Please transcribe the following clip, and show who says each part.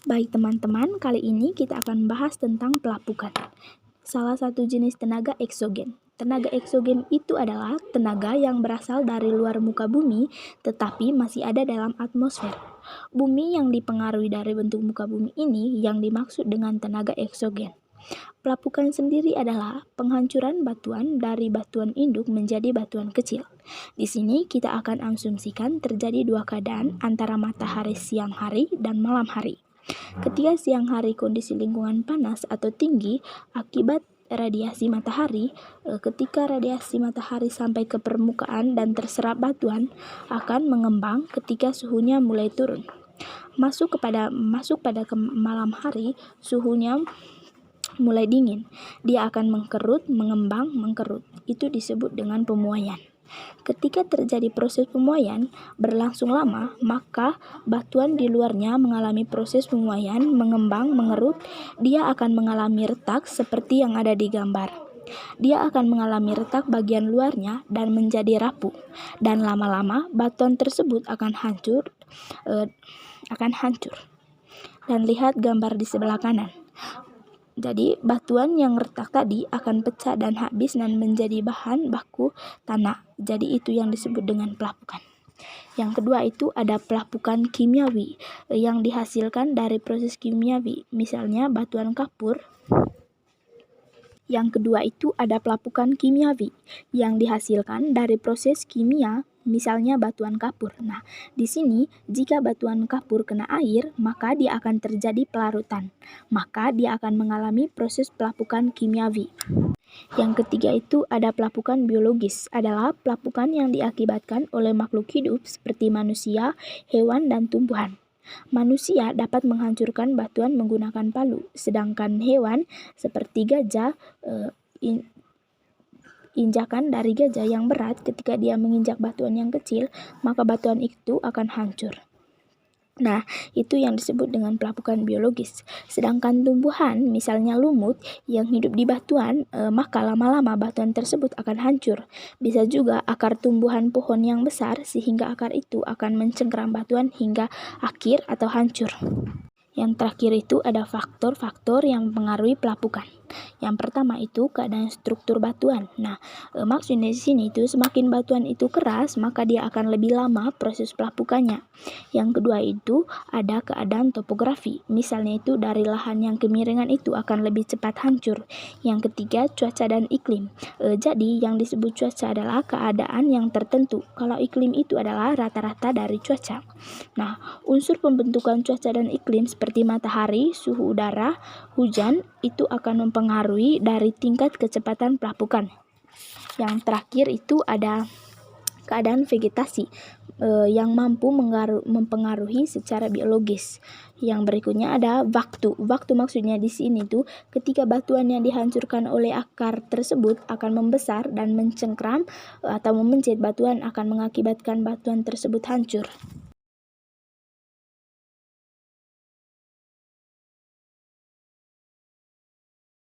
Speaker 1: Baik teman-teman, kali ini kita akan bahas tentang pelapukan. Salah satu jenis tenaga eksogen. Tenaga eksogen itu adalah tenaga yang berasal dari luar muka bumi tetapi masih ada dalam atmosfer. Bumi yang dipengaruhi dari bentuk muka bumi ini yang dimaksud dengan tenaga eksogen. Pelapukan sendiri adalah penghancuran batuan dari batuan induk menjadi batuan kecil. Di sini kita akan asumsikan terjadi dua keadaan antara matahari siang hari dan malam hari. Ketika siang hari kondisi lingkungan panas atau tinggi akibat radiasi matahari, ketika radiasi matahari sampai ke permukaan dan terserap batuan akan mengembang ketika suhunya mulai turun. Masuk pada malam hari, suhunya mulai dingin. Dia akan mengkerut, mengembang, mengkerut. Itu disebut dengan pemuaian. Ketika terjadi proses pemuaian berlangsung lama, maka batuan di luarnya mengalami proses pemuaian, mengembang, mengerut. Dia akan mengalami retak seperti yang ada di gambar. Dia akan mengalami retak bagian luarnya dan menjadi rapuh. Dan lama-lama batuan tersebut akan hancur. Dan lihat gambar di sebelah kanan. Jadi batuan yang retak tadi akan pecah dan habis dan menjadi bahan baku tanah. Jadi itu yang disebut dengan pelapukan. Yang kedua itu ada pelapukan kimiawi yang dihasilkan dari proses kimiawi. Misalnya batuan kapur. Yang kedua itu ada pelapukan kimiawi yang dihasilkan dari proses kimia, misalnya batuan kapur. Nah, di sini jika batuan kapur kena air, maka dia akan terjadi pelarutan. Maka dia akan mengalami proses pelapukan kimiawi. Yang ketiga itu ada pelapukan biologis, adalah pelapukan yang diakibatkan oleh makhluk hidup seperti manusia, hewan, dan tumbuhan. Manusia dapat menghancurkan batuan menggunakan palu, sedangkan hewan seperti gajah, injakan dari gajah yang berat ketika dia menginjak batuan yang kecil, maka batuan itu akan hancur. Nah, itu yang disebut dengan pelapukan biologis. Sedangkan tumbuhan, misalnya lumut, yang hidup di batuan, maka lama-lama batuan tersebut akan hancur. Bisa juga akar tumbuhan pohon yang besar, sehingga akar itu akan mencengkeram batuan hingga akhir atau hancur. Yang terakhir itu ada faktor-faktor yang mempengaruhi pelapukan. Yang pertama itu keadaan struktur batuan. Nah, maksudnya di sini itu semakin batuan itu keras, maka dia akan lebih lama proses pelapukannya. Yang kedua itu ada keadaan topografi. Misalnya itu dari lahan yang kemiringan itu akan lebih cepat hancur. Yang ketiga cuaca dan iklim. Jadi yang disebut cuaca adalah keadaan yang tertentu. Kalau iklim itu adalah rata-rata dari cuaca. Nah, unsur pembentukan cuaca dan iklim seperti matahari, suhu udara, hujan itu akan mempengaruhi dari tingkat kecepatan pelapukan. Yang terakhir itu ada keadaan vegetasi yang mampu mempengaruhi secara biologis. Yang berikutnya ada waktu. Waktu maksudnya di sini tuh ketika batuan yang dihancurkan oleh akar tersebut akan membesar dan mencengkram atau memencet batuan akan mengakibatkan batuan tersebut hancur.